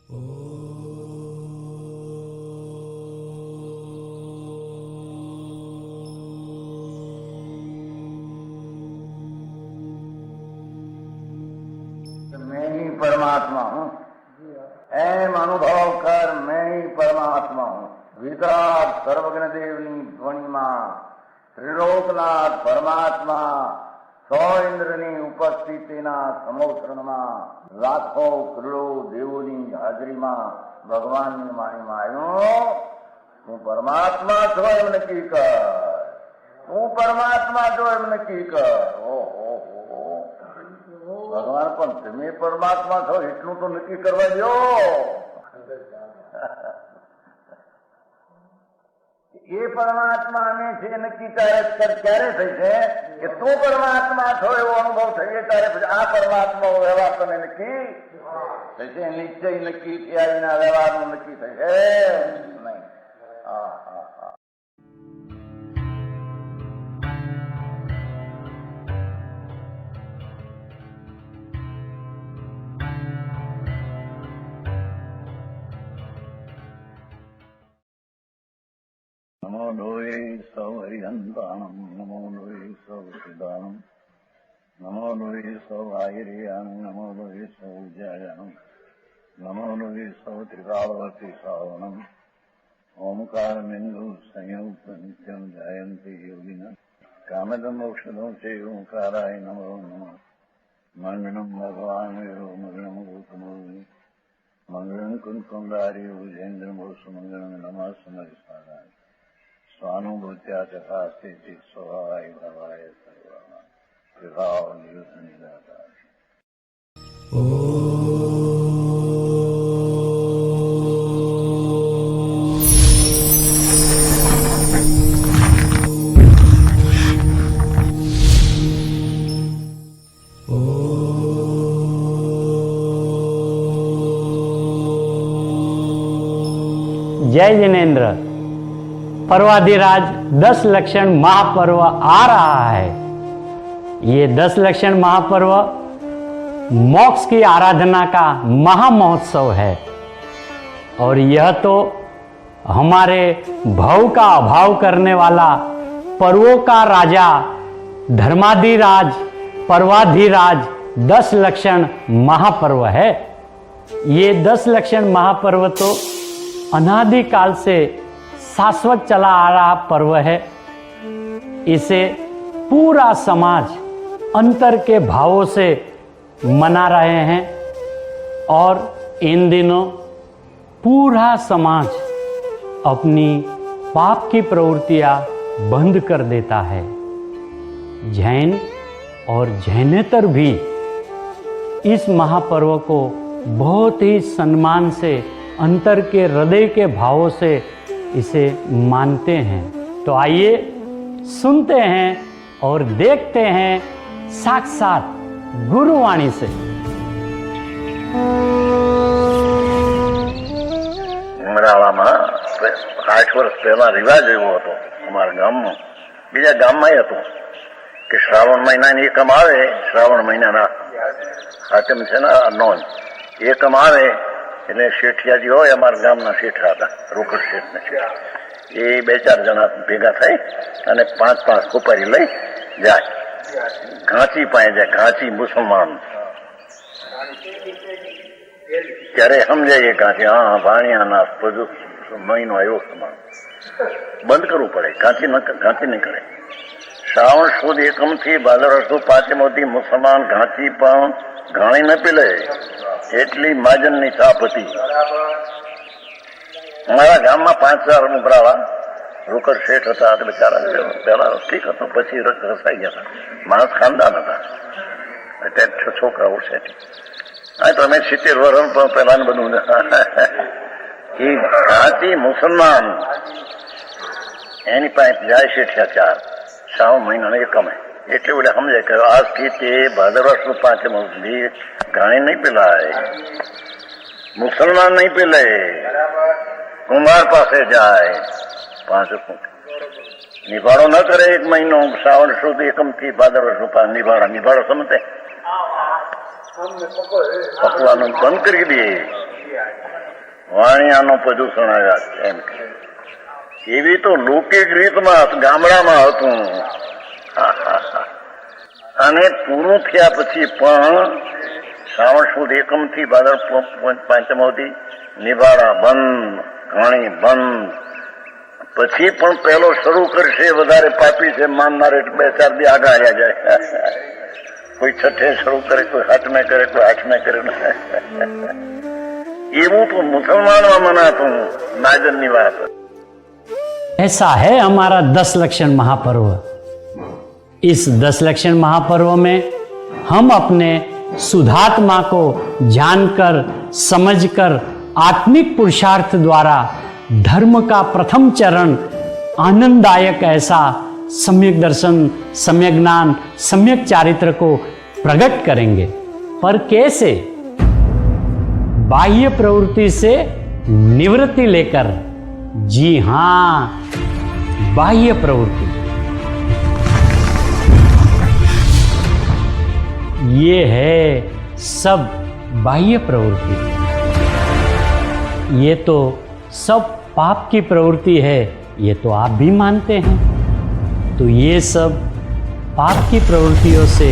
मैं ही परमात्मा हूँ, एम अनुभव कर मैं ही परमात्मा हूँ। विराट सर्वज्ञ देवनी ध्वनिમાં ત્રિલોકનાથ પરમાત્મા સો ઇન્દ્રની ઉપસ્થિતિના સમોત્સવમાં લાખો કરોડો દેવોની હાજરીમાં ભગવાનની વાણીમાં આવ્યો, તું પરમાત્મા છો એમ નક્કી કર, તું પરમાત્મા છો એમ નક્કી કર. ઓહો, ભગવાન પણ તમે પરમાત્મા છો એટલું તો નક્કી કરવા દો. એ પરમાત્માને છે નક્કી ક્યારે થઈ છે કે તું પરમાત્મા છો એવો અનુભવ થઈએ ત્યારે પછી આ પરમાત્મા વ્યવહાર તને નક્કી થશે. નિશ્ચય નક્કી થયા વિના વ્યવહારનું નક્કી થશે નહીં. હા હા હા. નમો લોહે સૌ હરિહંતાણમ, નમો લોહે સૌ સિદ્ધાણમ, નમો લોહે સૌ આયર્યાણમ, નમો લોહે સૌ જયાણમ, નમો લોહે સૌ ત્રિકાળવતી શ્રાવણમ. ઓમકાર બિંદુ સંયુક્ત નિત્યમ જાયંતિ યોગિના કામદમ મોક્ષદો છે ઓંકારાય નમો નમઃ. મંગળમ ભગવાન વિરો મંગળમ ગૌતમો મંગળમ કુંકુંડારી ભુજેન્દ્રમો સુમંગળમ નમઃ સમરિસારાય સ્વાનુભૂત્યા ચકાસ્તે સ્વભાવાય ભવાય સર્વા વિભાવ નિયુત નિરાકાર. जय जिनेन्द्र। पर्वाधिराज 10 लक्षण महापर्व आ रहा है। ये 10 लक्षण महापर्व मोक्ष की आराधना का महामहोत्सव है और यह तो हमारे भव का अभाव करने वाला पर्वों का राजा धर्माधिराज पर्वाधिराज 10 लक्षण महापर्व है। ये 10 लक्षण महापर्व तो अनादिकाल से शाश्वत चला आ रहा पर्व है। इसे पूरा समाज अंतर के भावों से मना रहे हैं और इन दिनों पूरा समाज अपनी पाप की प्रवृत्तियां बंद कर देता है। जैन और जैनेतर भी इस महापर्व को बहुत ही सम्मान से अंतर के हृदय के भावों से इसे मानते हैं। तो आइए सुनते हैं और देखते हैं साक्षात गुरुवाणी से। ઉમરાળામાં 8 વર્ષ પહેલા રિવાજ એવો હતો અમારા ગામમાં, બીજા ગામમાં હતો કે શ્રાવણ મહિનાની એકમ આવે, શ્રાવણ મહિનાના હાતમ છે ને નોંધ એકમ આવે એટલે શેઠિયાજી હોય, અમારા ગામના શેઠા હતા, રોકડ શેઠ ને શેઠ, એ 2-4 જણા ભેગા થઈ અને 5-5 ખોપારી લઈ જાય, ઘાંચી પાસે જાય, ઘાંચી મુસલમાન. ત્યારે સમજાય ઘાંચી, હા ભાણિયા નાશ બધું મહિનો આવ્યો, સમાન બંધ કરવું પડે, ઘાંચી નહીં કરે. શ્રાવણ સુદ એકમથી ભાદરવા સુદ પાંચમોથી મુસલમાન ઘાંચી પણ ઘાણી ન પીલે એટલી માજનની છાપ હતી. અમારા ગામમાં 5-4 ઉમરાળા રોકડ શેઠ હતા, બિચારા પેલા ઠીક હતો, પછી રસાઈ ગયા હતા, માણસ ખાનદાન હતા, અત્યારે છોકરાઓ શેઠ. હા તમે 70 વર્ષ પણ પેલા બધું એ ઘાંચી મુસલમાન એની પાસે જાય શેઠિયા 4 શ્રાવણ મહિનાને એકમે, એટલે બધા સમજાય કે આજથી તે ભાદરવા સુદ પાંચમ સુધી ઘાણી નહીં પીલાય, મુસલમાન નહીં પીલે, કુમાર પાસે જાય, 5 નિભાડો ન કરે 1 મહિનો, શ્રાવણ સુદ એકમ થી ભાદરવા સુદ નિભાડો સમજે પકવાનું બંધ કરી દે. વાણિયાનું પ્રદૂષણ આવ્યા એમ કે એવી તો લૌકિક રીતમાં ગામડામાં હતું. અને પૂરું થયા પછી પણ શ્રાવણ સુદ એકમ થી ભાદર પાંચમ સુધી નિભાડા બંધ, ઘાણી બંધ. પછી પણ પહેલો શરૂ કરશે વધારે પાપી છે માનનાર એટલે 2-4 દી આગળ આવ્યા જાય. કોઈ છઠ્ઠે શરૂ કરે, કોઈ હાથમે કરે, કોઈ આઠમે કરે. એવું તો મુસલમાનમાં મનાતું નાજનની વાત. ऐसा है हमारा 10 लक्षण महापर्व। इस 10 लक्षण महापर्व में हम अपने शुद्धात्मा को जानकर समझकर आत्मिक पुरुषार्थ द्वारा धर्म का प्रथम चरण आनंददायक ऐसा सम्यक दर्शन, सम्यक ज्ञान, सम्यक चारित्र को प्रकट करेंगे। पर कैसे? बाह्य प्रवृत्ति से निवृत्ति लेकर। जी हां, बाह्य प्रवृत्ति। ये है सब बाह्य प्रवृत्ति। ये तो सब पाप की प्रवृत्ति है, ये तो आप भी मानते हैं। तो ये सब पाप की प्रवृत्तियों से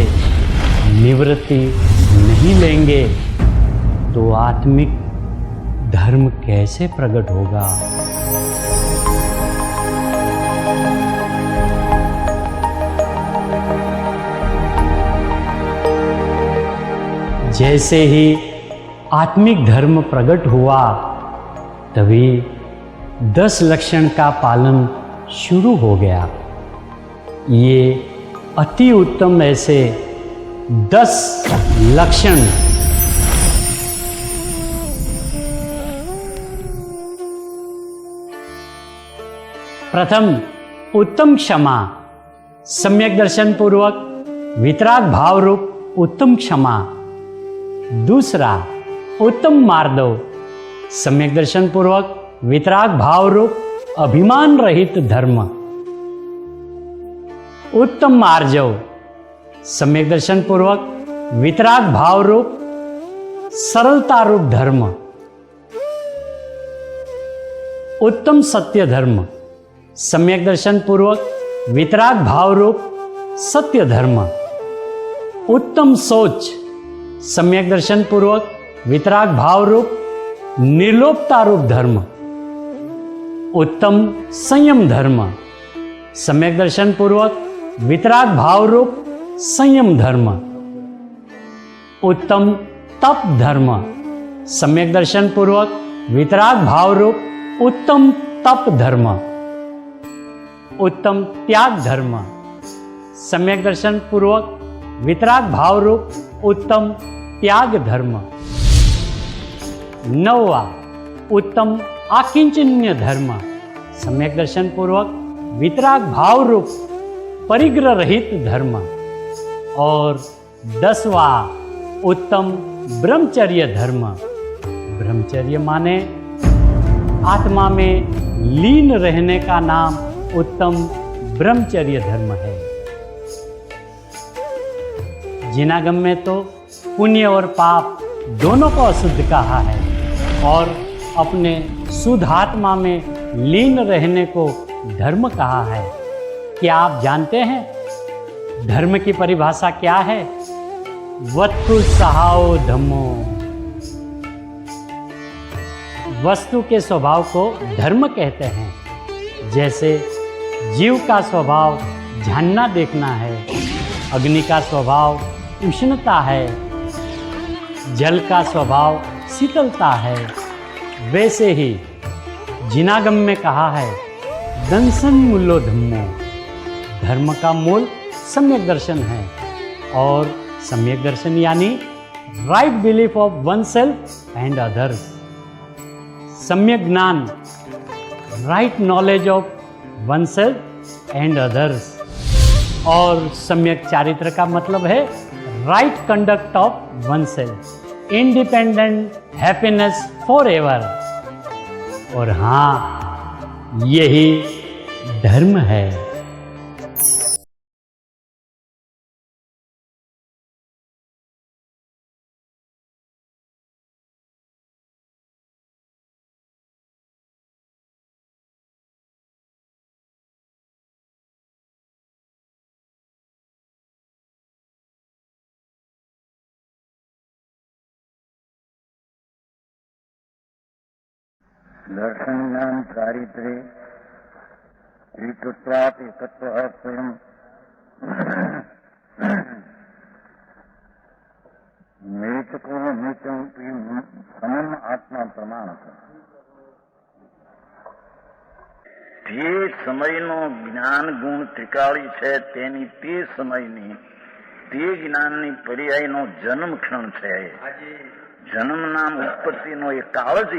निवृत्ति नहीं लेंगे तो आत्मिक धर्म कैसे प्रकट होगा? जैसे ही आत्मिक धर्म प्रकट हुआ तभी 10 लक्षण का पालन शुरू हो गया। ये अति उत्तम ऐसे 10 लक्षण प्रथम उत्तम क्षमा, सम्यक दर्शन पूर्वक वितराग भाव रूप उत्तम क्षमा। दूसरा उत्तम मार्दव, सम्यक दर्शन पूर्वक वितराग भाव रूप अभिमान रहित धर्म। उत्तम आर्जव, सम्यक दर्शन पूर्वक वितराग भाव रूप सरलता रूप धर्म। उत्तम सत्य धर्म, सम्यक दर्शन पूर्वक वितराग भाव रूप सत्य धर्म। उत्तम सोच, सम्यक दर्शन पूर्वक वितराग भाव रूप निर्लोपता रूप धर्म। उत्तम संयम धर्म, सम्यक दर्शन पूर्वक वितराग भाव रूप संयम धर्म। उत्तम तप धर्म, सम्यक दर्शन पूर्वक वितराग भाव रूप उत्तम तप धर्म। उत्तम त्याग धर्म, सम्यक दर्शन पूर्वक वितराग भाव रूप उत्तम त्याग धर्म। 9वां उत्तम आकिंचन्य धर्म, सम्यक दर्शन पूर्वक वितराग भाव रूप परिग्रह रहित धर्म। और 10वां उत्तम ब्रह्मचर्य धर्म। ब्रह्मचर्य माने आत्मा में लीन रहने का नाम उत्तम ब्रह्मचर्य धर्म है। जिनागम में तो पुण्य और पाप दोनों को अशुद्ध कहा है और अपने शुद्ध आत्मा में लीन रहने को धर्म कहा है। क्या आप जानते हैं धर्म की परिभाषा क्या है? वस्तु सहाओ धम्मो। वस्तु के स्वभाव को धर्म कहते हैं। जैसे जीव का स्वभाव जानना देखना है, अग्नि का स्वभाव उष्णता है, जल का स्वभाव शीतलता है, वैसे ही जिनागम में कहा है दंसन मूलो धम्मो। धर्म का मूल सम्यक दर्शन है और सम्यक दर्शन यानी right belief of one self and others. सम्यक ज्ञान, right knowledge of one self and others. और सम्यक चारित्र का मतलब है right conduct of one self, independent happiness for ever. और हाँ, यही धर्म है। દર્શન જ્ઞાન ચારિત્ર્ય ત્રિતત્વાત એકત્વ સ્વયં મેચકો મેચમ સમમ આત્મા પ્રમાણ. જે સમયનો જ્ઞાન ગુણ ત્રિકાળી છે તેની તે સમયની તે જ્ઞાનની પર્યાયનો જન્મ ક્ષણ છે. જન્મના ઉત્પત્તિનો એ કાળ જ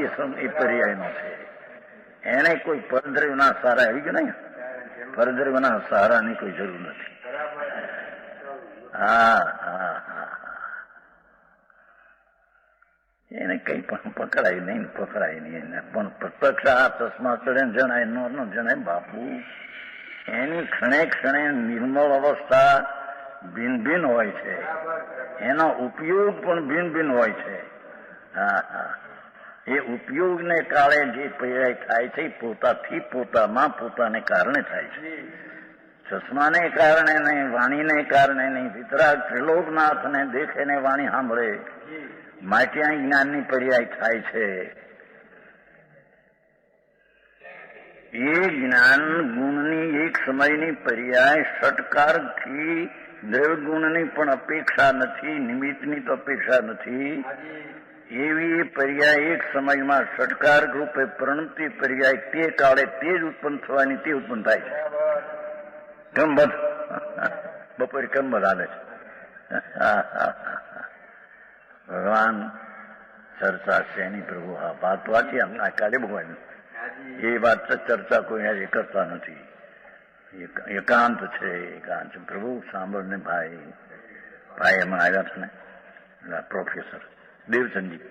એ પર્યાયનો છે. એને કોઈ પરદ્રવ્યના સહારા આવી ગયા નહીં. પરદ્રવ્યના સહારાની કોઈ જરૂર નથી. હા હા હા, એને કઈ પણ પકડાય નહીં, પકડાય નહીં. એને પણ પ્રત્યક્ષ આ ચશ્મા ચડે જણાય ન જણાય બાપુ. એની ક્ષણે ક્ષણે નિર્મળ અવસ્થા ભિન્ન ભિન્ન હોય છે, એનો ઉપયોગ પણ ભિન્ન ભિન્ન હોય છે. હા હા, એ ઉપયોગને કાળે જે પર્યાય થાય છે પોતાથી પોતામાં પોતાને કારણે થાય છે. ચશ્માને કારણે નહીં, વાણીને કારણે નહીં. વિતરાગ ત્રિલોકનાથને દેખે ને વાણી સાંભળે માટે અહીં જ્ઞાનની પર્યાય થાય છે. એ જ્ઞાન ગુણની એક સમયની પર્યાય ષટકારથી દ્રવ્યગુણની પણ અપેક્ષા નથી, નિમિત્તની તો અપેક્ષા નથી. એવી પર્યાય એક સમયમાં ષટકાર રૂપે પ્રણતિ પર્યાય તે કાળે તે જ ઉત્પન્ન થવાની તે ઉત્પન્ન થાય છે. કેમ બધ બપોરે કેમ બધ આવે છે. ભગવાન ચર્ચા છે એની પ્રભુ. હા, વાત વાંચી હમણાં કાલે ભગવાન એ વાત ચર્ચા કોઈ કરતા નથી. એકાંત છે, એકાંત છે. પ્રભુ સાંભળને ભાઈ હમણાં આવ્યા છે ને પ્રોફેસર દેવચંદજી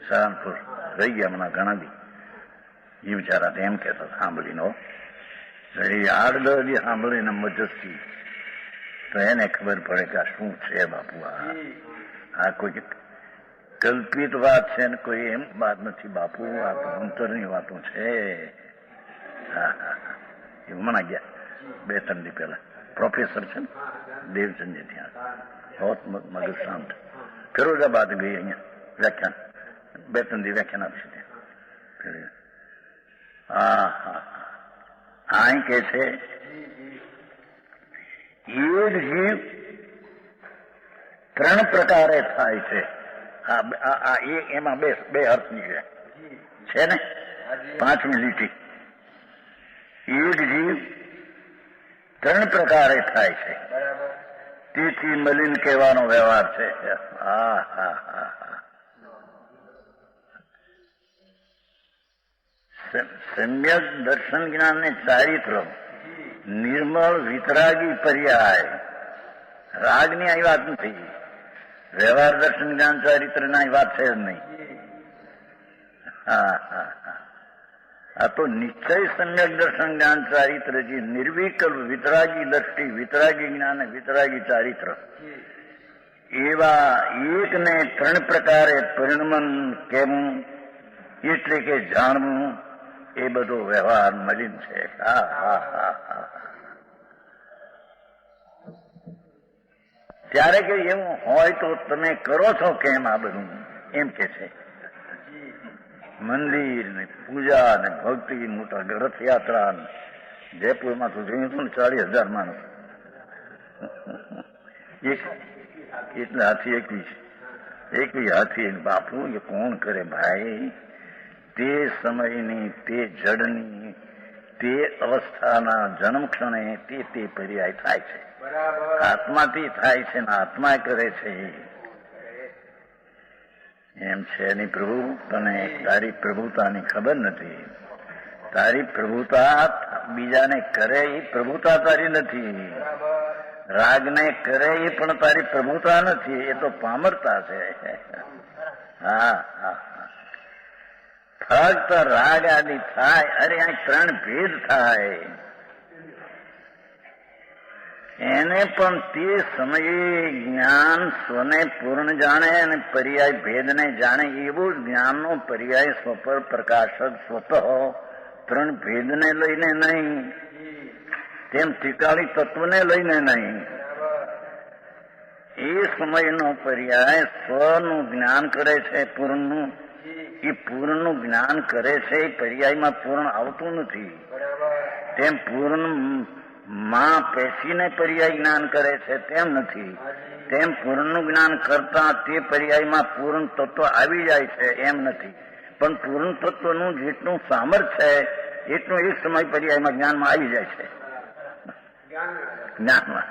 સહારનપુર રહી ગયા હમણાં ઘણા દી. એ બિચારા એમ કહેતા સાંભળીને આડ સાંભળીને મજસ્તી તો એને ખબર પડે કે આ શું છે બાપુ. આ કોઈ કલ્પિત વાત છે ને કોઈ એમ વાત નથી બાપુ. આ તો અંતરની વાતો છે. હા હા, એ હમણાં ગયા 2-3 દી પહેલા. પ્રોફેસર છે ને દેવચંદજી, ત્યાં બહુ મગજ શાંત. ફિરોઝાબાદ ગઈ અહીંયા વ્યાખ્યાન 2-3 દી વ્યાખ્યાન આપશે ત્યાં. હા હા, અહીં કે છે એ જ જીવ 3 પ્રકારે થાય છે. એમાં બે અર્થ નીકળે છે ને 5મી લીટી. એક જીવ 3 પ્રકારે થાય છે, તેથી મલિન કહેવાનો વ્યવહાર છે. હા હા હા હા, સમ્યક દર્શન જ્ઞાન ને ચારિત્ર નિર્મળ વિતરાગી પર્યાય. રાગની આ વાત નથી. વ્યવહાર દર્શન જ્ઞાન ચારિત્ર ના વાત છે જ નહીં. હા હા હા, આ તો નિશ્ચય સમ્યક દર્શન જ્ઞાન ચારિત્ર જે નિર્વિકલ્પ વિતરાગી દ્રષ્ટિ, વિતરાગી જ્ઞાન, વિતરાગી ચારિત્ર, એવા એકને 3 પ્રકારે પરિણમન કહેવું એટલે કે જાણવું, એ બધો વ્યવહાર મલિન છે. હા હા હા હા, ત્યારે કે એવું હોય તો તમે કરો છો કેમ આ બધું, એમ કે છે. મંદિર ને પૂજા ને ભક્તિ, મોટા રથયાત્રા. જયપુરમાં તો જોયું હતું ને 40,000 માણસ, એટલે હાથી 21 હાથી. બાપુ એ કોણ કરે ભાઈ? તે સમયની, તે જડની, તે અવસ્થાના જન્મ ક્ષણે તે પર્યાય થાય છે. આત્માથી થાય છે ને આત્મા કરે છે. એમ છે નહીં પ્રભુ, તને તારી પ્રભુતાની ખબર નથી. તારી પ્રભુતા બીજાને કરે એ પ્રભુતા તારી નથી. રાગને કરે એ પણ તારી પ્રભુતા નથી, એ તો પામરતા છે. હા હા, ફક્ત રાગ આદિ થાય. અરે આ 3 ભેદ થાય, એને પણ તે સમયે જ્ઞાન સ્વને પૂર્ણ જાણે અને પર્યાય ભેદને જાણે એવું જ્ઞાનનો પર્યાય સ્વપર પ્રકાશક સ્વતઃ 3 ભેદને લઈને નહીં, તેમ ત્રિકાળી તત્વને લઈને નહીં. એ સમયનો પર્યાય સ્વનું જ્ઞાન કરે છે પૂર્ણનું, એ પૂર્ણનું જ્ઞાન કરે છે એ પર્યાયમાં પૂર્ણ આવતું નથી. તેમ પૂર્ણ માં પેશીને પર્યાય જ્ઞાન કરે છે તેમ નથી. તેમ પૂર્ણનું જ્ઞાન કરતા તે પર્યાયમાં પૂર્ણ તત્વ આવી જાય છે એમ નથી. પણ પૂર્ણ તત્વનું જેટલું સામર્થ્ય છે એટલું એક સમય પર્યાયમાં જ્ઞાનમાં આવી જાય છે. જ્ઞાનમાં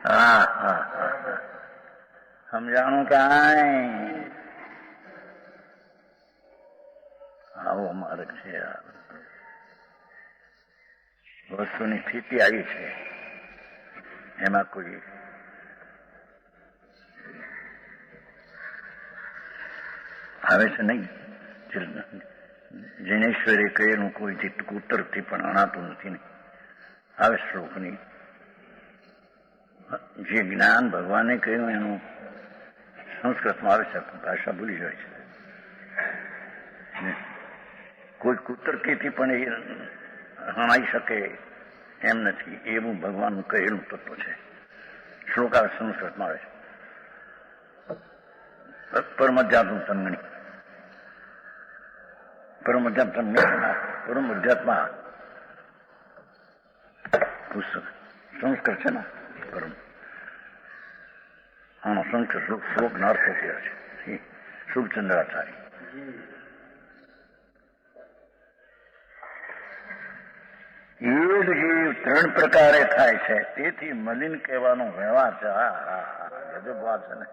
હા હા હા સમજાણું કાંઈ? આવો માર્ગ છે. વસ્તુની સ્થિતિ આવી છે, એમાં કોઈ આવે છે નહીં. જિનેશ્વરે કહેલું કોઈ ઉત્તરથી પણ અણાતું નથી ને. આવે શ્લોકની જે જ્ઞાન ભગવાને કહ્યું એનું સંસ્કૃતમાં આવે છે, ભાષા ભૂલી જાય છે. કોઈ કુતર્કીથી પણ એ હણાઈ શકે એમ નથી. એવું ભગવાનનું કહેલું તત્વ છે. શ્લોક આવે સંસ્કૃતમાં આવે છે. પરમધ્યાત્મ તન્મણી પરમધ્યાત્મા પુસ્તક સંસ્કૃત છે ને. પરમ આનો સંસ્કૃત શ્લોકનો અર્થ થયો છે શુભચંદ્રાચાર્ય. યોગ જીવ 3 પ્રકારે થાય છે. તેથી મલિન કહેવાનો વ્યવહાર છે. ગજબ વાત છે ને.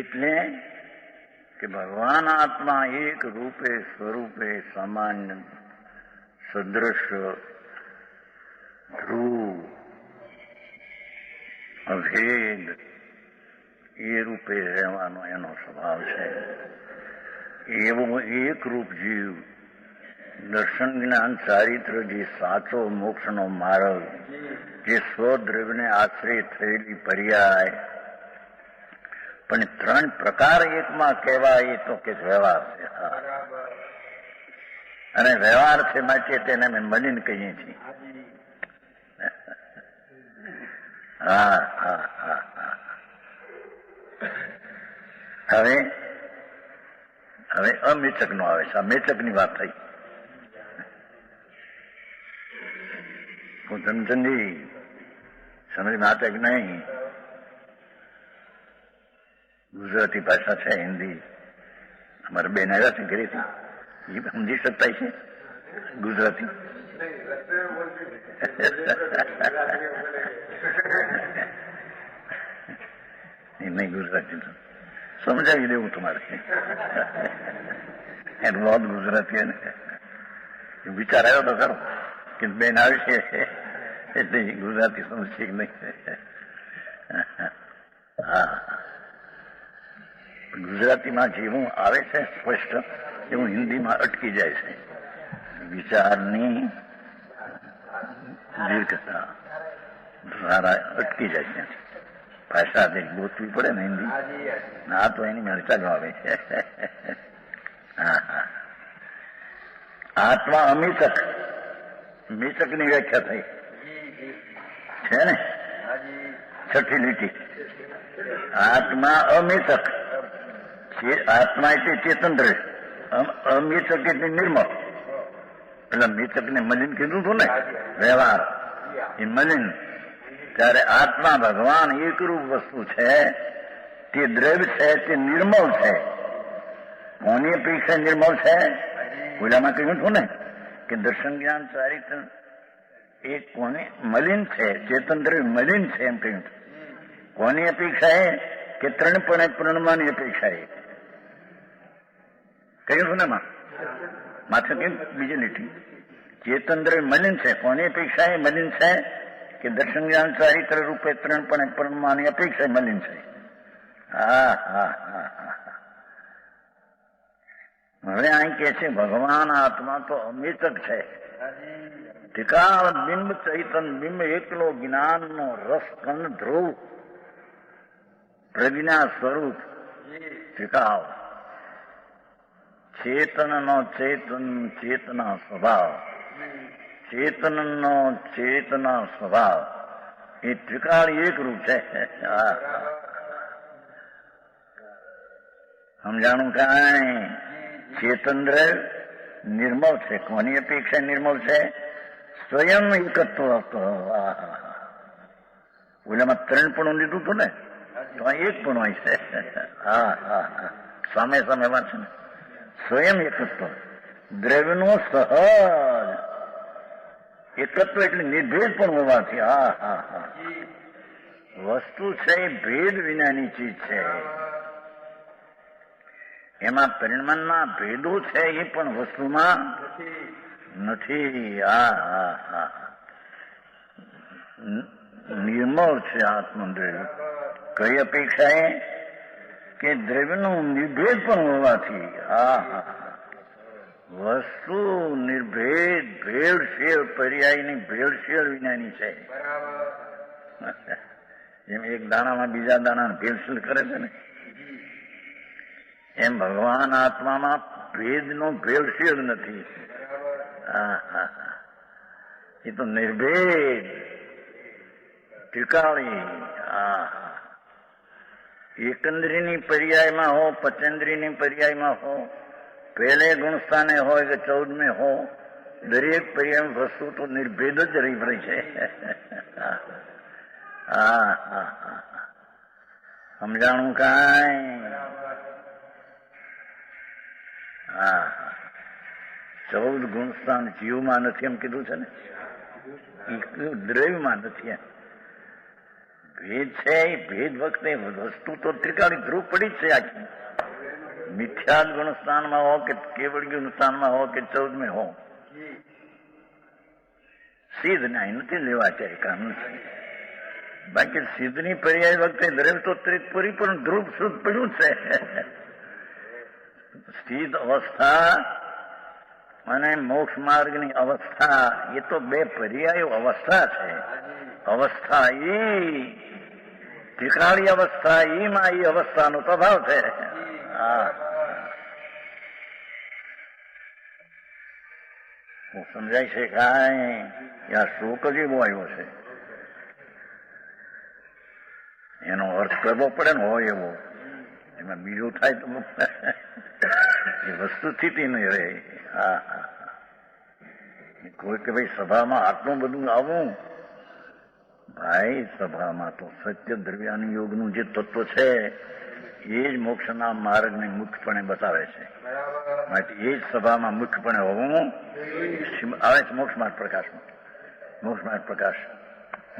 એટલે કે ભગવાન આત્મા એક રૂપે સ્વરૂપે સામાન્ય સદૃશ ધ્રુવ અભેદ એ રૂપે રહેવાનો એનો સ્વભાવ છે. એવો એક રૂપ જીવ દર્શન જ્ઞાન ચારિત્ર જે સાચો મોક્ષનો માર્ગ, જે સ્વદ્રવ્યને આશ્રય થયેલી પર્યાય, પણ 3 પ્રકાર એકમાં કહેવાય એ તો કે વ્યવહાર છે. અને વ્યવહાર છે માટે તેને અમે મલિન કહીએ છીએ. હા હા હા હા. હવે અમેચક નો આવે છે. આ મેચક ની વાત થઈ. હું ધનચંદી સમજ નાટક નહીં, ગુજરાતી ભાષા છે, હિન્દી. અમારા બેન આવ્યા છે ઘરેથી, એ સમજી શકતા છે ગુજરાતી. નહીં ગુજરાતી તો સમજાવી દેવું તમારે. એનું બહુ ગુજરાતી ને વિચાર આવ્યો તો ખરો કે બેન આવી છે એટલે ગુજરાતી સમજશે કે નહીં. હા, ગુજરાતીમાં જેવું આવે છે સ્પષ્ટ એવું હિન્દીમાં અટકી જાય છે. વિચારની દીર્ઘતા સારા અટકી જાય છે. ભાષા ગોતવી પડે ને હિન્દી. આ તો એની મરચા જ આવે છે. હા હા. આત્મા અમિતક, મિતક ની વ્યાખ્યા થઈ છે ને. 6ઠી લીટી. આત્મા અમિતક. આત્મા એટલે ચેતન રહે. અમિતક એટલે નિર્મળ. પેલા મિતક ને મલિન કીધું હતું ને, વ્યવહાર એ મલિન. ત્યારે આત્મા ભગવાન એકરૂપ વસ્તુ છે. તે દ્રવ્ય છે, તે નિર્મળ છે. કોની અપેક્ષા નિર્મળ છે? ઓલામાં કહ્યું હતું ને કે દર્શન જ્ઞાન ચારિત્ર એ કોને મલિન છે, ચેતન દ્રવ્ય મલિન છે એમ કહ્યું. કોની અપેક્ષા એ કે 3 પૂર્ણમાની અપેક્ષા એ કહ્યું છું ને. માથે કેમ બીજી લીટી ચેતન દ્રવ્ય મલિન છે. કોની અપેક્ષા એ મલિન છે કે દર્શન જ્ઞાન ચારિત્ર રૂપે 3 પૂર્ણમાની અપેક્ષા મલિન છે. હા હા હા હા. હવે અહીં કે છે ભગવાન આત્મા તો અમિતક છે. ટીકા બિંબ ચૈતન બિંબ એકલો જ્ઞાનનો રસ કંદ ધ્રુવ પ્રજ્ઞા સ્વરૂપ ટીકાવ ચેતનનો ચેતના સ્વભાવ, ચેતનનો ચેતના સ્વભાવ એ ત્રિકાળ એક રૂપ છે. સમજાણું કાંઈ? ચેતન દ્રવ્ય નિર્મળ છે. કોની અપેક્ષા નિર્મળ છે? સ્વયં એકત્વ. ઓલામાં 3 પણ લીધું હતું ને, તો આ 1 પણ હોય છે. હા હા હા, સામે સામે વાત છે ને. સ્વયં એકત્વ, દ્રવ્યનું સહજ એકત્વ એટલે નિર્ભેદ પણ હોવાથી. હા હા હા, વસ્તુ છે એ ભેદ વિનાની ચીજ છે. એમાં પરિમાણના ભેદો છે એ પણ વસ્તુમાં નથી. હા હા હા, નિર્મળ છે આત્મદ્રવ્ય. કઈ અપેક્ષાએ? કે દ્રવ્યનું નિર્ભેદ પણ હોવાથી. હા હા, વસ્તુ નિર્ભેદ, ભેળસેળ, પર્યાયની ભેળસેળ વિનાની છે. એમ એક દાણામાં બીજા દાણા ભેળસેળ કરે છે ને, એમ ભગવાન આત્મામાં ભેદનો ભેળસેળ નથી. હા હા હા, એ તો નિર્ભેદ ત્રિકાળી. હા, એકંદ્રીની પર્યાયમાં હો, પચેન્દ્રીની પર્યાયમાં હો, પહેલે ગુણસ્થાને હોય કે 14મે હો, દરેક પર્યાય વસ્તુ તો નિર્ભેદ જ રહી છે. હા હા હા, સમજાણું કાંઈ? હા, 14 ગુણસ્થાન જીવમાં નથી એમ કીધું છે ને, દ્રવ્યમાં નથી એમ. ભેદ છે એ ભેદ વખતે વસ્તુ તો ત્રિકાળી ધ્રુવ પડી જ છે આખી. મિથ્યા ગુણસ્થાનમાં હો કે કેવળ ગુણસ્થાનમાં હો કે 14મે હો, સિદ્ધ ન્યાય નથી લેવા ચાહે કામ નથી. બાકી સિદ્ધની પર્યાય વખતે દ્રવ્ય તો પરિપૂર્ણ ધ્રુવ શુદ્ધ પડ્યું છે. સિદ્ધ અવસ્થા અને મોક્ષ માર્ગની અવસ્થા એ તો 2 પર્યાયો અવસ્થા છે. અવસ્થા એ ત્રિકાળી અવસ્થા, એમાં એ અવસ્થાનો પ્રભાવ છે. હા, સમજાય છે કાંઈ? આ શ્લોક જ એવો આવ્યો છે, એનો અર્થ કરવો પડે ને, હોય એવો. એમાં બીજું થાય તો એ વસ્તુ સ્થિતિ નહીં રહે. હા હા, કોઈ કે ભાઈ સભામાં આટલું બધું આવું, ભાઈ સભામાં તો સત્ય દ્રવ્યાનુયોગનું જે તત્વ છે એ જ મોક્ષના માર્ગને મુખ્યપણે બતાવે છે. માટે એ જ સભામાં મુખ્યપણે હોવું આવે છે. મોક્ષ માર્ગ પ્રકાશમાં, મોક્ષ માર્ગ પ્રકાશ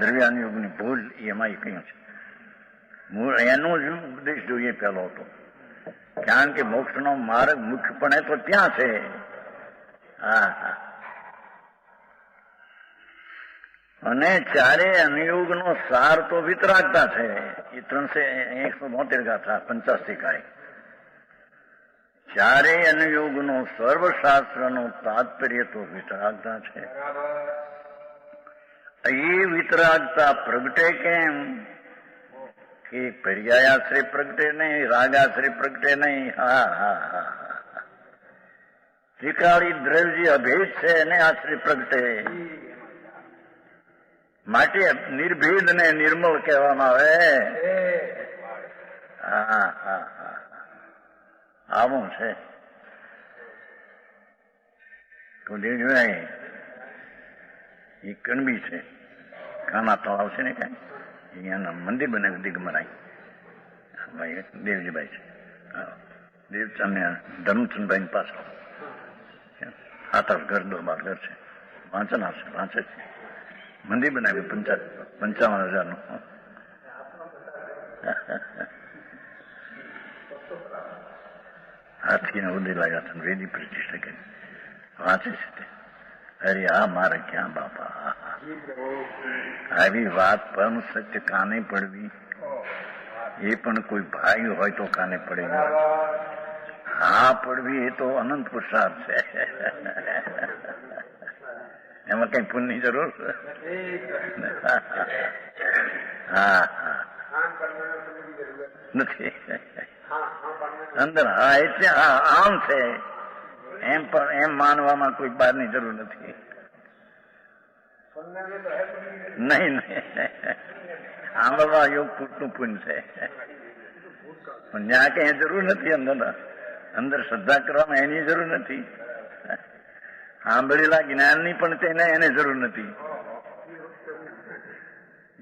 દ્રવ્યાનુયોગની ભૂલ એમાં એ કહ્યું છે. એનો જ ઉપદેશ જોઈએ પહેલો હતો, કારણ કે મોક્ષનો માર્ગ મુખ્યપણે તો ત્યાં છે. હા હા, અને 4 અનુયોગનો સાર તો વિતરાગતા છે. એ 172 ગાથા 85 કાળે 4 અનુયોગનો સર્વશાસ્ત્રનું તાત્પર્ય તો વિતરાગતા છે. એ વિતરાગતા પ્રગટે કેમ? કે પર્યાયાશ્રય પ્રગટે નહીં, રાગાશ્રય પ્રગટે નહીં. હા હા હા, ત્રિકાળી દ્રવ્ય અભેદ છે એને આશ્રય પ્રગટે. માટે નિર્ભેદ ને નિર્મળ કહેવામાં આવે. હા હા હા, આવું છે. તો દેજો એ કણબી છે, કાના તળાવ છે ને કઈ, અહીંયાના મંદિર બનાવ્યું દિગમરાઈ ભાઈ દેવજીભાઈ છે. દેવચંદ ધર્મચંદભાઈ પાછળ 7 ઘર 2 ઘર છે. વાંચન આવશે, વાંચે છે. મંદિર બનાવ્યું 55,000નું. હાથીને ઉદય લાગ્યા હતા, વેદી પ્રતિષ્ઠા કરી. વાંચે છે તે. અરે આ મારે ક્યાં બાપા, આવી વાત પરમ સત્ય કાને પડવી એ પણ કોઈ ભાઈ હોય તો કાને પડે. હા પડવી એ તો અનંત પુરુષાર્થ છે. એમાં કઈ પુણ્યની જરૂર? હા હા, નથી અંદર. હા એટલે આમ છે એમ, પણ એમ માનવામાં કોઈ બહારની જરૂર નથી. નહીં નહીં, આંબળવા યોગ પૂરતું પુણ્ય છે. પણ ત્યાં કઈ જરૂર નથી. અંદર શ્રદ્ધા કરવામાં એની જરૂર નથી. સાંભળેલા જ્ઞાનની પણ એને જરૂર નથી.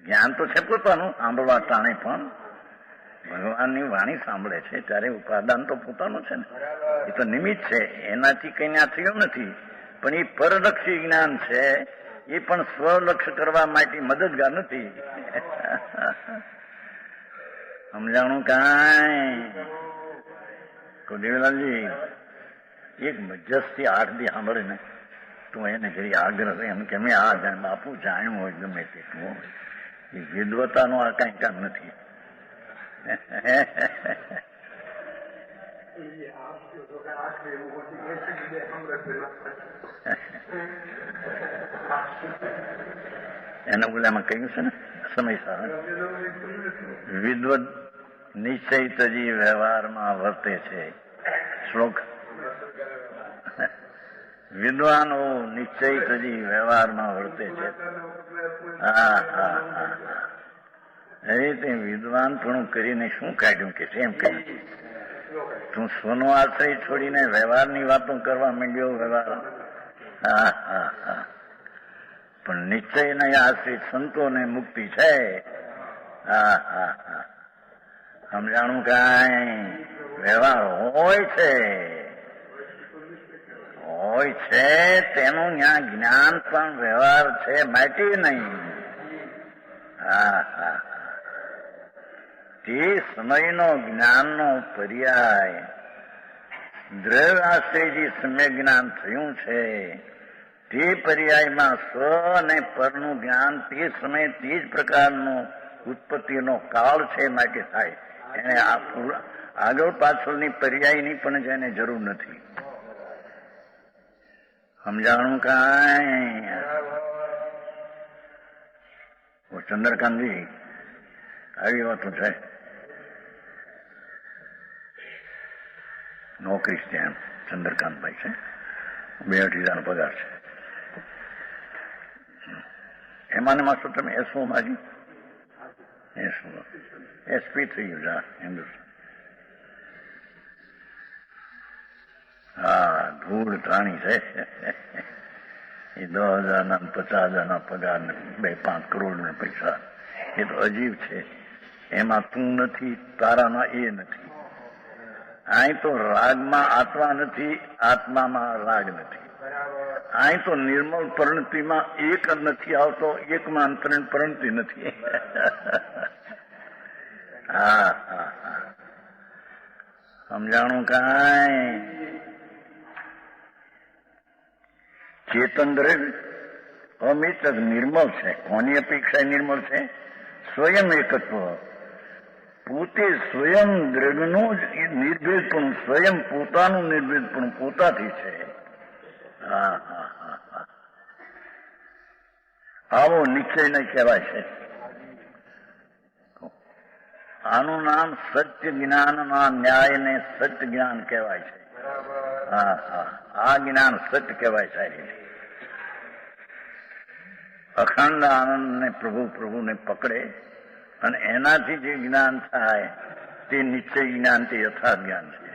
જ્ઞાન તો છે પોતાનું, સાંભળવા ટાણે પણ ભગવાનની વાણી સાંભળે છે ત્યારે ઉપાદાન તો પોતાનું છે ને, એ તો નિમિત્ત છે, એનાથી કઈ ના થયું નથી. પણ એ પરલક્ષી જ્ઞાન છે, એ પણ સ્વલક્ષ કરવા માટે મદદગાર નથી. સમજાણું કાંઈ? દેવીલાલજી એક મજ્જસથી 8 દી સાંભળે ને તો એને કરી આગ્રહ એમ કે મેં આ જાણ બાપુ જાણ્યું હોય ગમે તેટલું હોય, એ વિદ્વતાનું આ કઈ કામ નથી. એને બોલામાં કહ્યું છે ને સમય સારા વિદ્વત નિશ્ચય તજી વ્યવહારમાં વર્તે છે. શ્લોક વિદ્વાનો નિશ્ચય તજી વ્યવહારમાં વર્તે છે. હા હા હા. એ રીતે વિદ્વાનપણું કરીને શું કાઢ્યું કે છે? એમ કહ્યું તું સ્વનો આશ્રય છોડીને વ્યવહારની વાતો કરવા માંડ્યો. વ્યવહાર હા હા હા. પણ નિશ્ચયને આશ્રિત સંતોને મુક્તિ છે. હા હા હા. સમજાણું કાંઈ? વ્યવહાર હોય છે તેનું ત્યાં જ્ઞાન પણ વ્યવહાર છે, માટી નહીં. હા હા. તે સમયનો જ્ઞાનનો પર્યાય દ્રવ્ય આશ્રયથી સમ્યક જ્ઞાન થયું છે. તે પર્યાયમાં સ્વ અને પરનું જ્ઞાન તે સમયે તે જ પ્રકારનું ઉત્પત્તિનો કાળ છે, માટે થાય. એને આગળ પાછળની પર્યાયની પણ જેને જરૂર નથી. સમજાણું કાંઈ? ચંદ્રકાંતજી આવી વાતો છે. નોકરી છે ત્યાં ચંદ્રકાંતભાઈ છે, 2-2.5 પગાર છે. એમાં ને માસ્ટર તમે એસઓ માજી એસપી થઈ ગયું હિન્દુસ્તાન. હા, ધૂળ ટાણી છે. એ 10,000 ના 50,000 પગાર ને 2-5 કરોડ ના પૈસા. એ તો અજીબ છે. એમાં તું નથી, તારામાં એ નથી. અહીં તો રાગમાં આત્મા નથી, આત્મામાં રાગ નથી. અહીં તો નિર્મળ પરિણતિમાં એક નથી આવતો, એકમાં અંતરણ પરિણતિ નથી. હા હા હા. સમજાણું કાંઈ? ચેતન દ્રવ્ય અમિત નિર્મળ છે. કોની અપેક્ષા નિર્મળ છે? સ્વયં એકત્વ. પોતે સ્વયં દ્રવ્યનું જ નિર્ભેદપણું, સ્વયં પોતાનું નિર્ભેદપણું પોતાથી છે. હા હા હા હા. આવો નિશ્ચય નહીં કહેવાય છે. આનું નામ સત્ય જ્ઞાનના ન્યાયને સત્ય જ્ઞાન કહેવાય છે. હા હા. આ જ્ઞાન સત્ય કહેવાય સાહેબ. અખંડ આનંદને પ્રભુને પકડે અને એનાથી જે જ્ઞાન થાય તે નિશ્ચય જ્ઞાન, તે યથાર્થ જ્ઞાન છે.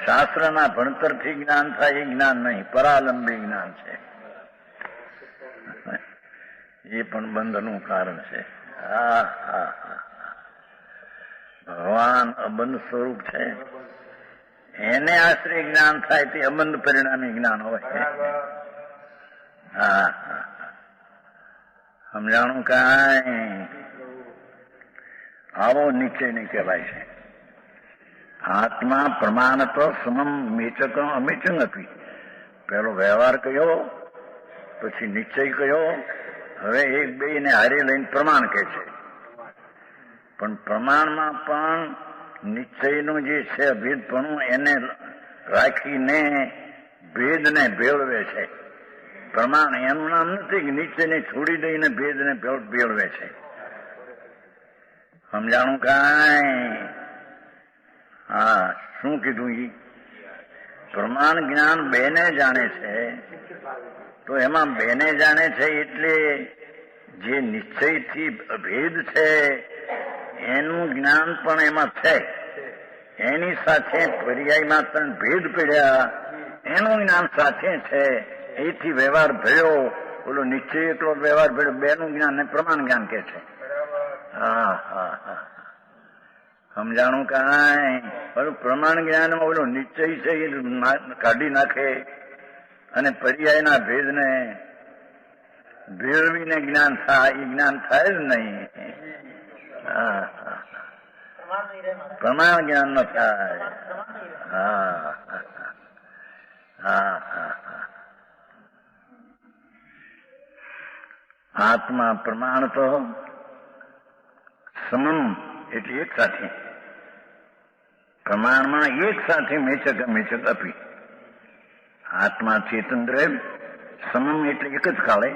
શાસ્ત્રના ભણતરથી જ્ઞાન થાય એ જ્ઞાન નહીં, પરાલંબી જ્ઞાન છે. એ પણ બંધનું કારણ છે. હા હા હા. ભગવાન અબંધ સ્વરૂપ છે, એને આશ્રય જ્ઞાન થાય તે અબંધ પરિણામી જ્ઞાન હોય. હા હા. સમજાણું કાંઈ? આવો નિશ્ચય નહીં કહેવાય છે. આત્મા પ્રમાણત સમમ મેચક અમેચંગ આપી. પેલો વ્યવહાર કયો, પછી નિશ્ચય કયો, હવે એક બે ને હારે લઈને પ્રમાણ કહે છે. પણ પ્રમાણમાં પણ નિશ્ચયનું જે છે અભેદપણું એને રાખીને ભેદને ભેળવે છે. પ્રમાણ એનું નામ નથી કે નિશ્ચયને છોડી દઈને ભેદને ભેળવે છે. સમજાણું કાંઈ? હા. શું કીધું? ઈ પ્રમાણ જ્ઞાન બેને જાણે છે, તો એમાં બેને જાણે છે એટલે જે નિશ્ચયથી અભેદ છે એનું જ્ઞાન પણ એમાં છે. એની સાથે પર્યાયમાં ત્રણ ભેદ પડ્યા, એનું જ્ઞાન સાથે છે, એથી વ્યવહાર ભળ્યો. બોલો નિશ્ચય એટલો વ્યવહાર ભળ્યો, બેનું જ્ઞાન ને પ્રમાણ જ્ઞાન કે છે. હા હા હા, સમજાણું કાંઈ? બોલું પ્રમાણ જ્ઞાનમાં બોલો નિશ્ચય છે એ કાઢી નાખે અને પર્યાયના ભેદને ભેળવીને જ્ઞાન થાય, એ જ્ઞાન થાય જ નહીં. હા હા, પ્રમાણ જ્ઞાન ન થાય. હા હા હા, આત્મા પ્રમાણ તો સમમ એટલે એક સાથે, પ્રમાણમાં એક સાથે મેચક મેચક આપી. આત્મા ચેતન દ્રવ્ય સમમ એટલે એક જ કાળે.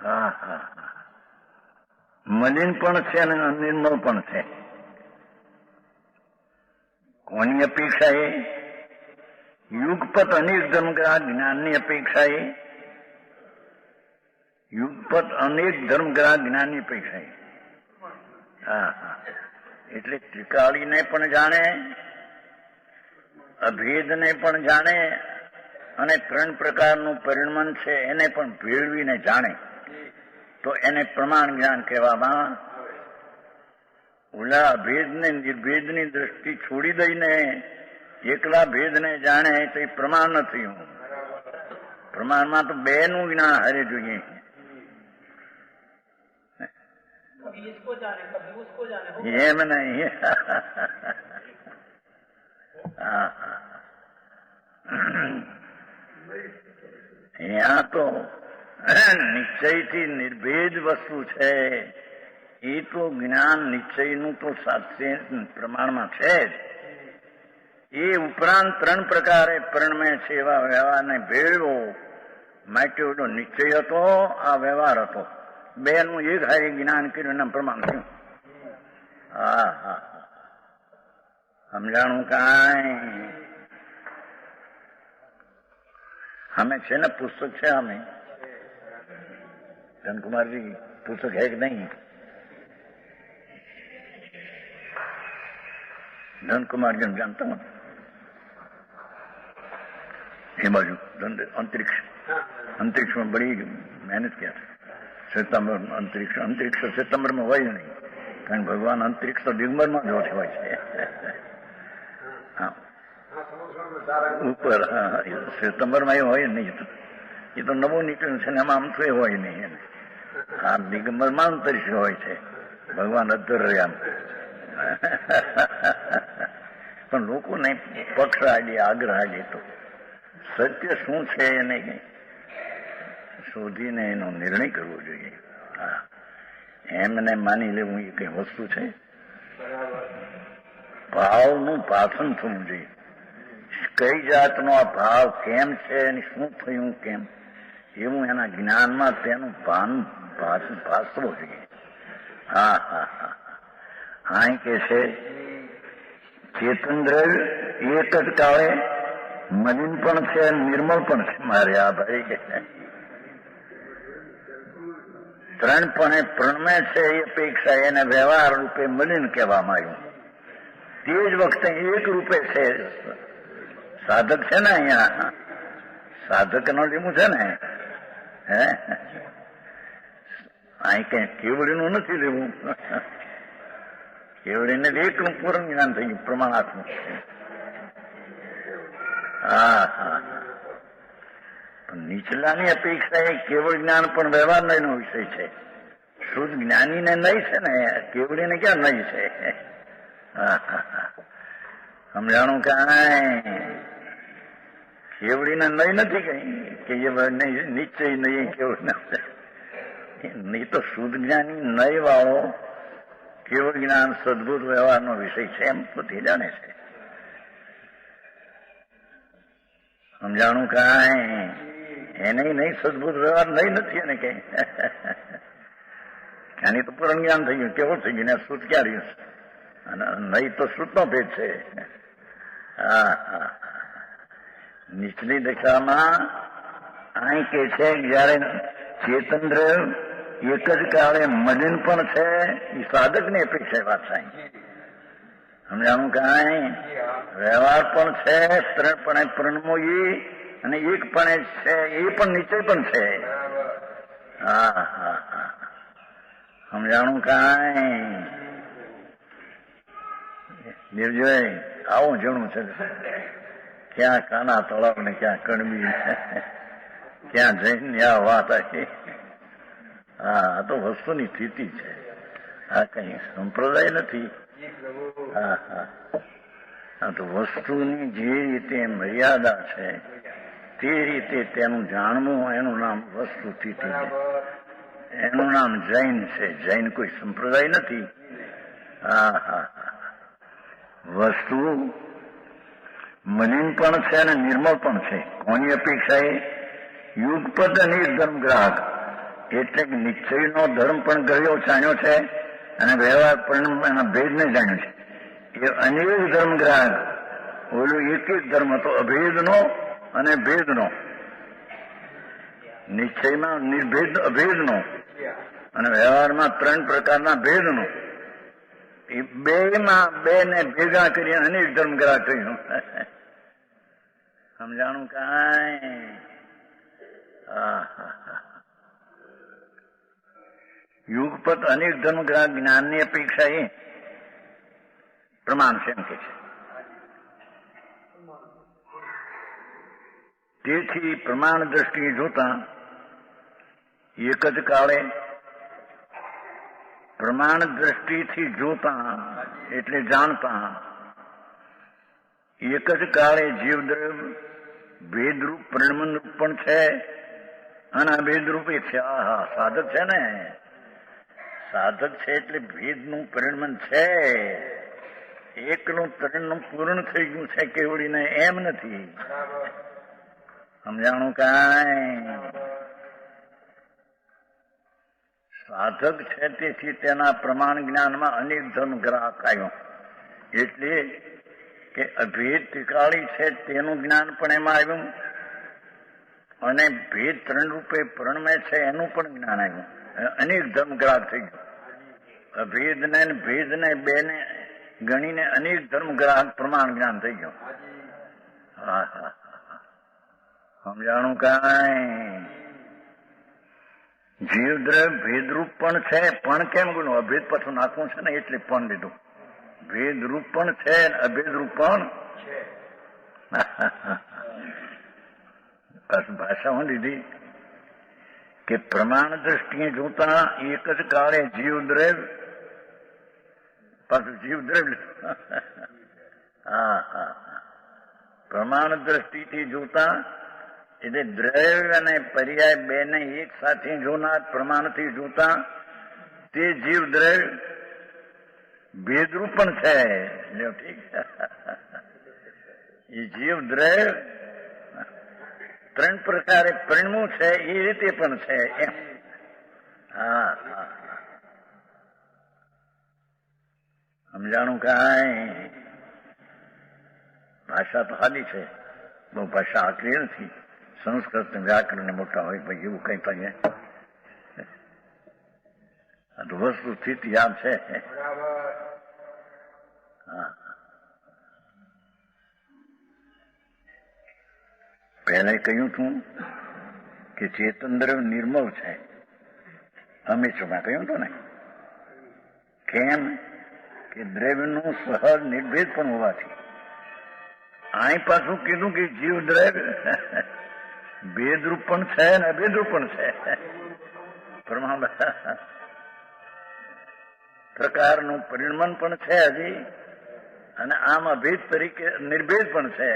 હા હા, મલિન પણ છે અને અનિર્મળ પણ છે. કોની અપેક્ષાએ? યુગપત અનેક ધર્મગ્રાહ જ્ઞાનની અપેક્ષાએ, યુગપત અનેક ધર્મગ્રાહ જ્ઞાનની અપેક્ષાએ. હા હા, એટલે ત્રિકાળીને પણ જાણે, અભેદને પણ જાણે, અને ત્રણ પ્રકારનું પરિણમન છે એને પણ ભેળવીને જાણે, તો એને પ્રમાણ જ્ઞાન કહેવામાં. ઓલા અભેદને નિર્ભેદની દ્રષ્ટિ છોડી દઈને એકલા ભેદને જાણે તો એ પ્રમાણ નથી. પ્રમાણમાં તો બેનું જ્ઞાન હારે જોઈએ. એમ નહીં. यहाँ तो નિશ્ચયથી નિર્ભેદ વસ્તુ છે, એ તો જ્ઞાન નિશ્ચયનું તો સાચે પ્રમાણમાં છે જ. એ ઉપરાંત ત્રણ પ્રકારે પરિણમે છે એવા વ્યવહારને ભેળવો માટે ઓલો નિશ્ચય હતો, આ વ્યવહાર હતો, બેનું એક હારે જ્ઞાન કર્યું એના પ્રમાણ થયું. હા હા, સમજાણું કાંઈ? અમે છે ને પુસ્તક છે, અમે ધનકુમારજી પુસ્તક है कि नहीं? धन कुमार जी जानता हूँ, ये बाजू अंतरिक्ष में बड़ी मेहनत किया था. सितंबर अंतरिक्ष सितंबर में હોય નહીં, કારણ ભગવાન અંતરિક્ષ તો દિગંબર માં જ હોય છે. હા, ઉપર. હા, સિતંબર માં એ હોય નહીં, એ તો નવું નીકળ્યું છે ને એમાં આમ તો એ હોય નહીં. આ દિગંબર માં અંતરિક્ષ હોય છે, ભગવાન અધ્વર્યામ. પણ લોકોને પક્ષ આડી આગ્રહ આડી તો સત્ય શું છે એને શોધીને એનો નિર્ણય કરવો જોઈએ. હા, એમને માની લેવું એ કઈ વસ્તુ છે? ભાવનું પાછન થવું જોઈએ. કઈ જાતનો આ ભાવ કેમ છે અને શું થયું કેમ, એવું એના જ્ઞાનમાં તેનું ભાન ભાસવું જોઈએ. હા હા હા, હા કે છે ચેતન દ્રવ્ય એક જ કાળે મલિન પણ છે, નિર્મળ પણ છે. મારે આ ભાઈ કે ત્રણપણે પ્રણમે છે એ અપેક્ષા એને વ્યવહાર રૂપે મલિન કહેવામાં આવ્યું. તે જ વખતે એક રૂપે છે. સાધક છે ને, અહીંયા સાધક નો લીમું છે ને, હે અહીં કઈ કેવડીનું નથી લેવું. કેવડીને એકનું પૂર્ણ જ્ઞાન થઈ ગયું, પ્રમાણાત્મક. હા હા, પણ નીચલાની અપેક્ષા એ કેવળ જ્ઞાન પણ વ્યવહાર નો વિષય છે. શુદ્ધ જ્ઞાનીને નહીં છે ને, કેવડીને ક્યાં નહીં છે? હા હા, સમજાણું કાંઈ? કેવડીને નહીં નથી કઈ કે નિશ્ચય નહીં કેવળ નહીં, તો શુદ્ધ જ્ઞાની નહીં વાળો કેવળ જ્ઞાન સદભૂત વ્યવહારનો વિષય છે એમ તો તે જાણે છે. સમજાણું કાંઈ? એને નહીં સદભૂત વ્યવહાર નહીં નથી એને કઈ. એની તો પૂરણ જ્ઞાન થઈ ગયું, કેવું થઈ ગયું, શુદ્ધ ક્યાં રહ્યું? અને નહીં તો શુદ્ધનો ભેદ છે. હા હા, નીચલી દશામાં અહીં કે છે જયારે ચેતન એક જ કાળે મલિન પણ છે, એ સાધકની અપેક્ષા વાત થાય. સમજાણું કાંઈ? વ્યવહાર પણ છે, ત્રણપણે પ્રણમોયી, અને એકપણે છે, એ પણ નિશ્ચય પણ છે. હા હા હા, સમજાણું કાંઈ? દેવજીભાઈ આવું જણું છે, ક્યાં કાના તળાવ ને ક્યાં કણબી, ક્યાં જઈને આ વાત આવી. હા, આ તો વસ્તુની સ્થિતિ છે, આ કઈ સંપ્રદાય નથી. હા હા, આ તો વસ્તુની જે રીતે મર્યાદા છે તે રીતે તેનું જાણવું, એનું નામ વસ્તુ સ્થિતિ છે, એનું નામ જૈન છે. જૈન કોઈ સંપ્રદાય નથી. હા હા હા, વસ્તુ મલિન પણ છે અને નિર્મળ પણ છે. કોની અપેક્ષાએ? યુગપદ અને ધર્મ ગ્રાહક, એટલે કે નિશ્ચયનો ધર્મ પણ ગયો જાણ્યો છે અને વ્યવહાર પણ એના ભેદને જાણ્યો છે. એ અનેક ધર્મ ગ્રાહક, ઓલું એક જ ધર્મ હતો અભેદનો અને ભેદનો, નિશ્ચયમાં નિર્ભેદ અભેદનો અને વ્યવહારમાં ત્રણ પ્રકારના ભેદનો. એ બેમાં બેને ભેગા કરી અનેક ધર્મ ગ્રાહક કહ્યું. સમજાણું કાંઈ? હા હા હા, યુગપત અનેક ધર્મ ગ્રાહક જ્ઞાનની અપેક્ષા એ પ્રમાણ છે એમ કે છે. તેથી પ્રમાણ દ્રષ્ટિએ જોતા એક જ કાળે, પ્રમાણ દ્રષ્ટિથી જોતા એટલે જાણતા એક જ કાળે જીવદ્રવ્ય ભેદરૂપ પરિણમન પણ છે અને અભેદરૂપ એ છે. હા, સાધક છે ને, સાધક છે એટલે ભેદનું પરિણમન છે. એકનું ત્રણનું પૂર્ણ થઈ ગયું છે કેવડીને, એમ નથી. સમજાણું કાંઈ? સાધક છે તેથી તેના પ્રમાણ જ્ઞાનમાં અનેક ધર્મ ગ્રાહક આવ્યો. એટલે કે અભેદ ત્રિકાળી છે તેનું જ્ઞાન પણ એમાં આવ્યું અને ભેદ ત્રણ રૂપે પ્રણમે છે એનું પણ જ્ઞાન આવ્યું. અનેક ધર્મ ગ્રાહક થઈ ગયું. અભેદને ભેદને બેને ગણીને અનેક ધર્મ ગ્રાહક પ્રમાણ જ્ઞાન થઈ ગયું. હા હા, સમજાણું કાંઈ? જીવદ્રવ્ય ભેદરૂપ પણ છે, પણ કેમ બોલું? અભેદ પાછું નાખવું છે ને એટલે પણ લીધું. ભેદરૂપ પણ છે, અભેદરૂપ પણ પાછું ભાષામાં લીધી કે પ્રમાણ દ્રષ્ટિએ જોતા એક જ કાળે જીવદ્રવ્ય, પાછું જીવદ્રવ્ય. હા હા, પ્રમાણ દ્રષ્ટિથી જોતા એટલે દ્રવ્ય અને પર્યાય બેને એક સાથે જોનાર પ્રમાણથી જોતા તે જીવ દ્રવ્ય ભેદરૂપ પણ છે. ઠીક, એ જીવ દ્રવ્ય ત્રણ પ્રકારે પરિણમું છે એ રીતે પણ છે એમ. હા હા, સમજાણું કાંઈ? ભાષા તો સાદી છે, બહુ ભાષા આકરી નથી. સંસ્કૃત વ્યાકરણ મોટા હોય ભાઈ, એવું કઈ થાય. આ તો વસ્તુ સ્થિતિ યાદ છે. હા, પહેલા કહ્યું હતું કે ચેતન દ્રવ્ય નિર્મળ છે. હંમેશા કહ્યું હતું ને, કેમ કે દ્રવ્યનું સહજ નિર્ભેદ પણ હોવાથી. અહીં પાછું કીધું કે જીવ દ્રવ્ય ભેદરૂપ પણ છે ને અભેદરૂપ પણ છે. પ્રકારનું પરિણમન પણ છે હજી, અને આમ અભેદ તરીકે નિર્ભેદ પણ છે.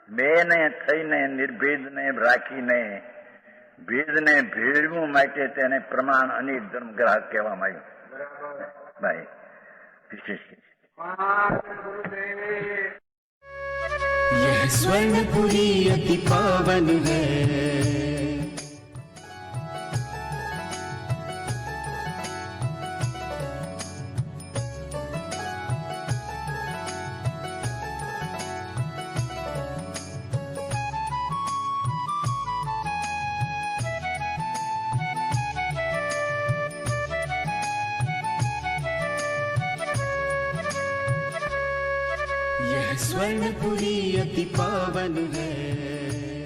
બે ને થઈને નિર્ભેદને રાખીને ભેદને ભેળવું માટે તેને પ્રમાણ અનેક ધર્મ ગ્રાહક કહેવામાં આવ્યું. ભાઈ વિશેષ यह स्वर्णपुरी अति पावन है। स्वर्णपुरी अति पावन है।